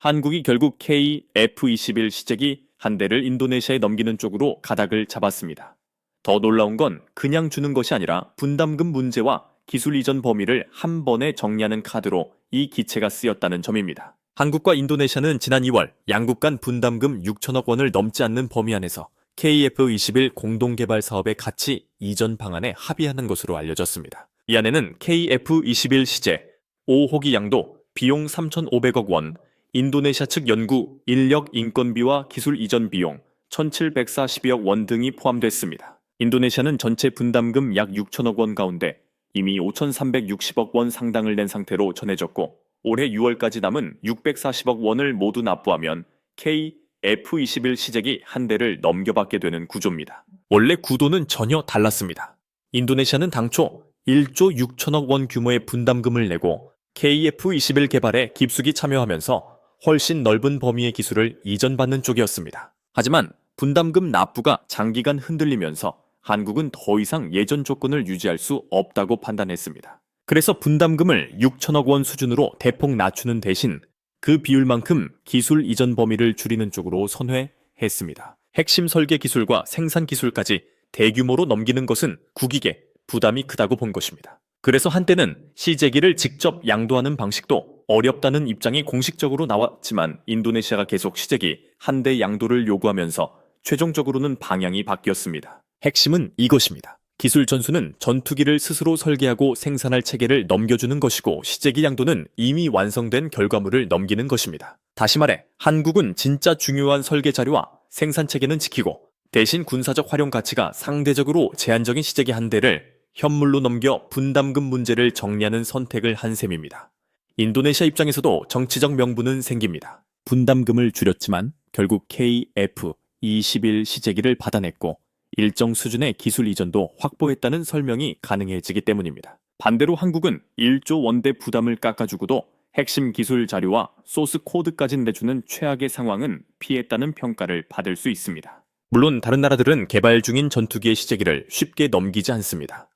한국이 결국 KF-21 시제기 한 대를 인도네시아에 넘기는 쪽으로 가닥을 잡았습니다. 더 놀라운 건 그냥 주는 것이 아니라 분담금 문제와 기술 이전 범위를 한 번에 정리하는 카드로 이 기체가 쓰였다는 점입니다. 한국과 인도네시아는 지난 2월 양국 간 분담금 6천억 원을 넘지 않는 범위 안에서 KF-21 공동개발 사업의 가치 이전 방안에 합의하는 것으로 알려졌습니다. 이 안에는 KF-21 시제 5호기 양도 비용 3,500억 원, 인도네시아 측 연구, 인력, 인건비와 기술 이전 비용 1,740억 원 등이 포함됐습니다. 인도네시아는 전체 분담금 약 6천억 원 가운데 이미 5,360억 원 상당을 낸 상태로 전해졌고 올해 6월까지 남은 640억 원을 모두 납부하면 KF-21 시제기 한 대를 넘겨받게 되는 구조입니다. 원래 구도는 전혀 달랐습니다. 인도네시아는 당초 1조 6천억 원 규모의 분담금을 내고 KF-21 개발에 깊숙이 참여하면서 훨씬 넓은 범위의 기술을 이전받는 쪽이었습니다. 하지만 분담금 납부가 장기간 흔들리면서 한국은 더 이상 예전 조건을 유지할 수 없다고 판단했습니다. 그래서 분담금을 6천억 원 수준으로 대폭 낮추는 대신 그 비율만큼 기술 이전 범위를 줄이는 쪽으로 선회했습니다. 핵심 설계 기술과 생산 기술까지 대규모로 넘기는 것은 국익에 부담이 크다고 본 것입니다. 그래서 한때는 시제기를 직접 양도하는 방식도 어렵다는 입장이 공식적으로 나왔지만 인도네시아가 계속 시제기 한 대 양도를 요구하면서 최종적으로는 방향이 바뀌었습니다. 핵심은 이것입니다. 기술 전수는 전투기를 스스로 설계하고 생산할 체계를 넘겨주는 것이고 시제기 양도는 이미 완성된 결과물을 넘기는 것입니다. 다시 말해 한국은 진짜 중요한 설계 자료와 생산 체계는 지키고 대신 군사적 활용 가치가 상대적으로 제한적인 시제기 한 대를 현물로 넘겨 분담금 문제를 정리하는 선택을 한 셈입니다. 인도네시아 입장에서도 정치적 명분은 생깁니다. 분담금을 줄였지만 결국 KF-21 시제기를 받아냈고 일정 수준의 기술 이전도 확보했다는 설명이 가능해지기 때문입니다. 반대로 한국은 1조 원대 부담을 깎아주고도 핵심 기술 자료와 소스 코드까지 내주는 최악의 상황은 피했다는 평가를 받을 수 있습니다. 물론 다른 나라들은 개발 중인 전투기의 시제기를 쉽게 넘기지 않습니다.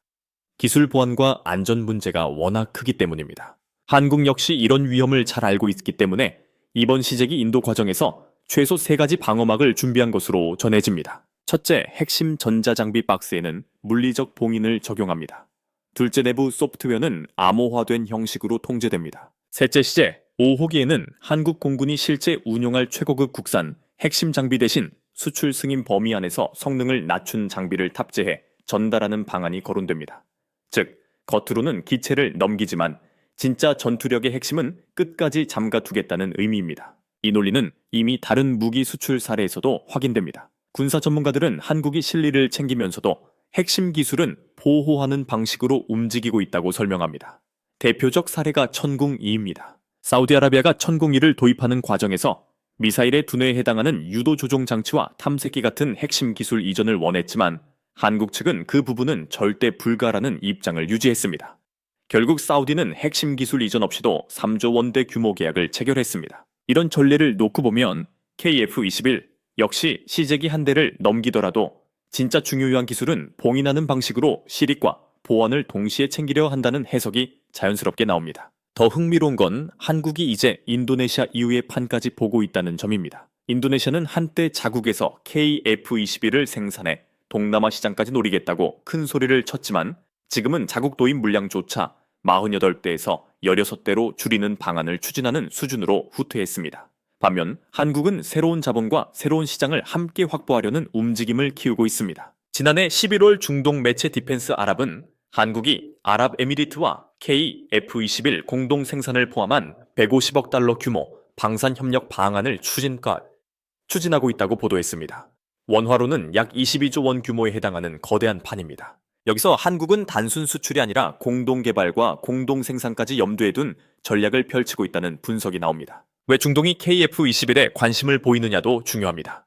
기술 보안과 안전 문제가 워낙 크기 때문입니다. 한국 역시 이런 위험을 잘 알고 있기 때문에 이번 시제기 인도 과정에서 최소 3가지 방어막을 준비한 것으로 전해집니다. 첫째, 핵심 전자장비 박스에는 물리적 봉인을 적용합니다. 둘째, 내부 소프트웨어는 암호화된 형식으로 통제됩니다. 셋째 시제, 5호기에는 한국 공군이 실제 운용할 최고급 국산 핵심 장비 대신 수출 승인 범위 안에서 성능을 낮춘 장비를 탑재해 전달하는 방안이 거론됩니다. 즉, 겉으로는 기체를 넘기지만 진짜 전투력의 핵심은 끝까지 잠가두겠다는 의미입니다. 이 논리는 이미 다른 무기 수출 사례에서도 확인됩니다. 군사 전문가들은 한국이 실리를 챙기면서도 핵심 기술은 보호하는 방식으로 움직이고 있다고 설명합니다. 대표적 사례가 천궁2입니다. 사우디아라비아가 천궁2를 도입하는 과정에서 미사일의 두뇌에 해당하는 유도 조종 장치와 탐색기 같은 핵심 기술 이전을 원했지만 한국 측은 그 부분은 절대 불가라는 입장을 유지했습니다. 결국 사우디는 핵심 기술 이전 없이도 3조 원대 규모 계약을 체결했습니다. 이런 전례를 놓고 보면 KF-21 역시 시제기 한 대를 넘기더라도 진짜 중요한 기술은 봉인하는 방식으로 실익과 보안을 동시에 챙기려 한다는 해석이 자연스럽게 나옵니다. 더 흥미로운 건 한국이 이제 인도네시아 이후의 판까지 보고 있다는 점입니다. 인도네시아는 한때 자국에서 KF-21을 생산해 동남아 시장까지 노리겠다고 큰 소리를 쳤지만 지금은 자국 도입 물량조차 48대에서 16대로 줄이는 방안을 추진하는 수준으로 후퇴했습니다. 반면 한국은 새로운 자본과 새로운 시장을 함께 확보하려는 움직임을 키우고 있습니다. 지난해 11월 중동 매체 디펜스 아랍은 한국이 아랍에미리트와 KF-21 공동 생산을 포함한 150억 달러 규모 방산 협력 방안을 추진하고 있다고 보도했습니다. 원화로는 약 22조 원 규모에 해당하는 거대한 판입니다. 여기서 한국은 단순 수출이 아니라 공동 개발과 공동 생산까지 염두에 둔 전략을 펼치고 있다는 분석이 나옵니다. 왜 중동이 KF-21에 관심을 보이느냐도 중요합니다.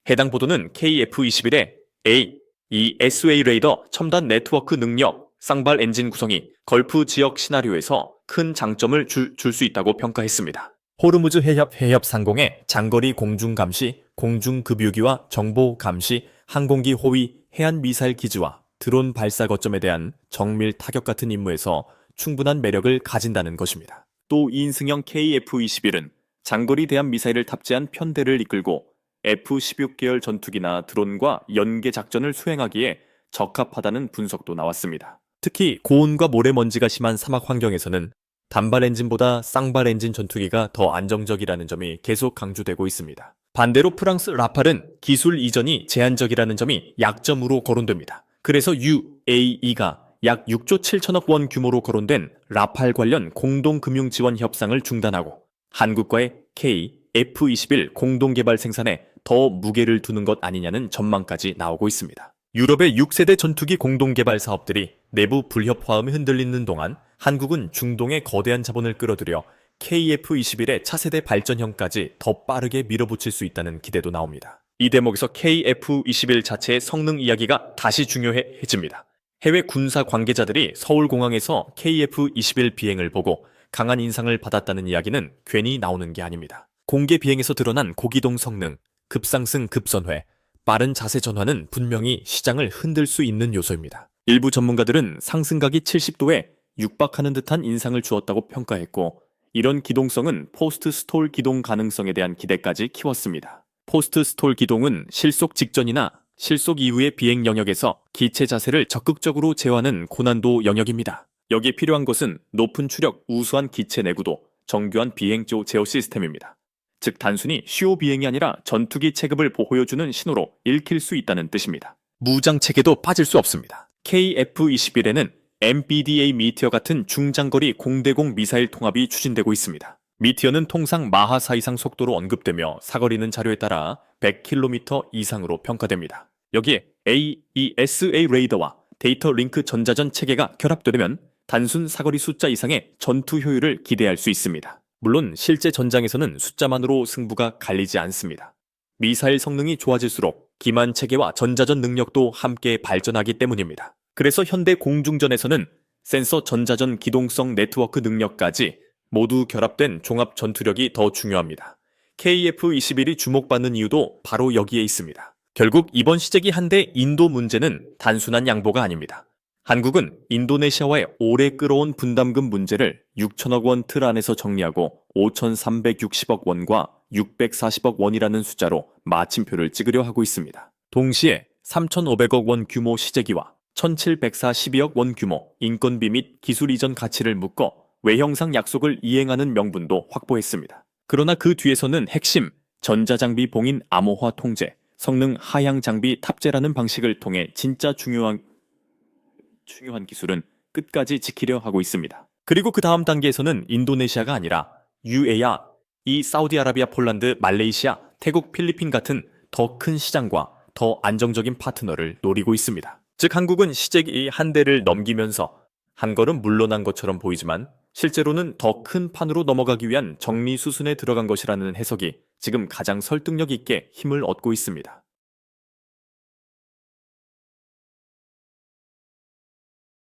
해당 보도는 KF-21의 AESA 레이더 첨단 네트워크 능력, 쌍발 엔진 구성이 걸프 지역 시나리오에서 큰 장점을 줄 수 있다고 평가했습니다. 호르무즈 해협 상공의 장거리 공중 감시, 공중 급유기와 정보 감시, 항공기 호위, 해안 미사일 기지와 드론 발사 거점에 대한 정밀 타격 같은 임무에서 충분한 매력을 가진다는 것입니다. 또 2인승형 KF-21은 장거리 대함 미사일을 탑재한 편대를 이끌고 F-16계열 전투기나 드론과 연계 작전을 수행하기에 적합하다는 분석도 나왔습니다. 특히 고온과 모래먼지가 심한 사막 환경에서는 단발 엔진보다 쌍발 엔진 전투기가 더 안정적이라는 점이 계속 강조되고 있습니다. 반대로 프랑스 라팔은 기술 이전이 제한적이라는 점이 약점으로 거론됩니다. 그래서 UAE가 약 6조 7천억 원 규모로 거론된 라팔 관련 공동금융 지원 협상을 중단하고 한국과의 K-F-21 공동개발 생산에 더 무게를 두는 것 아니냐는 전망까지 나오고 있습니다. 유럽의 6세대 전투기 공동개발 사업들이 내부 불협화음이 흔들리는 동안 한국은 중동의 거대한 자본을 끌어들여 KF-21의 차세대 발전형까지 더 빠르게 밀어붙일 수 있다는 기대도 나옵니다. 이 대목에서 KF-21 자체의 성능 이야기가 다시 중요해집니다. 해외 군사 관계자들이 서울공항에서 KF-21 비행을 보고 강한 인상을 받았다는 이야기는 괜히 나오는 게 아닙니다. 공개 비행에서 드러난 고기동 성능, 급상승 급선회, 빠른 자세 전환은 분명히 시장을 흔들 수 있는 요소입니다. 일부 전문가들은 상승각이 70도에 육박하는 듯한 인상을 주었다고 평가했고, 이런 기동성은 포스트 스톨 기동 가능성에 대한 기대까지 키웠습니다. 포스트 스톨 기동은 실속 직전이나 실속 이후의 비행 영역에서 기체 자세를 적극적으로 제어하는 고난도 영역입니다. 여기에 필요한 것은 높은 추력, 우수한 기체 내구도, 정교한 비행 제어 시스템입니다. 즉 단순히 쉬워 비행이 아니라 전투기 체급을 보여주는 신호로 읽힐 수 있다는 뜻입니다. 무장 체계도 빠질 수 없습니다. KF-21에는 MBDA 미티어 같은 중장거리 공대공 미사일 통합이 추진되고 있습니다. 미티어는 통상 마하 4 이상 속도로 언급되며 사거리는 자료에 따라 100km 이상으로 평가됩니다. 여기에 AESA 레이더와 데이터 링크 전자전 체계가 결합되면 단순 사거리 숫자 이상의 전투 효율을 기대할 수 있습니다. 물론 실제 전장에서는 숫자만으로 승부가 갈리지 않습니다. 미사일 성능이 좋아질수록 기만 체계와 전자전 능력도 함께 발전하기 때문입니다. 그래서 현대 공중전에서는 센서 전자전 기동성 네트워크 능력까지 모두 결합된 종합 전투력이 더 중요합니다. KF-21이 주목받는 이유도 바로 여기에 있습니다. 결국 이번 시제기 한대 인도 문제는 단순한 양보가 아닙니다. 한국은 인도네시아와의 오래 끌어온 분담금 문제를 6천억 원 틀 안에서 정리하고 5,360억 원과 640억 원이라는 숫자로 마침표를 찍으려 하고 있습니다. 동시에 3,500억 원 규모 시제기와 1,742억 원 규모 인건비 및 기술 이전 가치를 묶어 외형상 약속을 이행하는 명분도 확보했습니다. 그러나 그 뒤에서는 핵심, 전자장비 봉인 암호화 통제, 성능 하향 장비 탑재라는 방식을 통해 진짜 중요한 기술은 끝까지 지키려 하고 있습니다. 그리고 그 다음 단계에서는 인도네시아가 아니라 UAE, 사우디아라비아, 폴란드, 말레이시아, 태국, 필리핀 같은 더 큰 시장과 더 안정적인 파트너를 노리고 있습니다. 즉 한국은 시제기 한 대를 넘기면서 한 걸음 물러난 것처럼 보이지만 실제로는 더 큰 판으로 넘어가기 위한 정리 수순에 들어간 것이라는 해석이 지금 가장 설득력 있게 힘을 얻고 있습니다.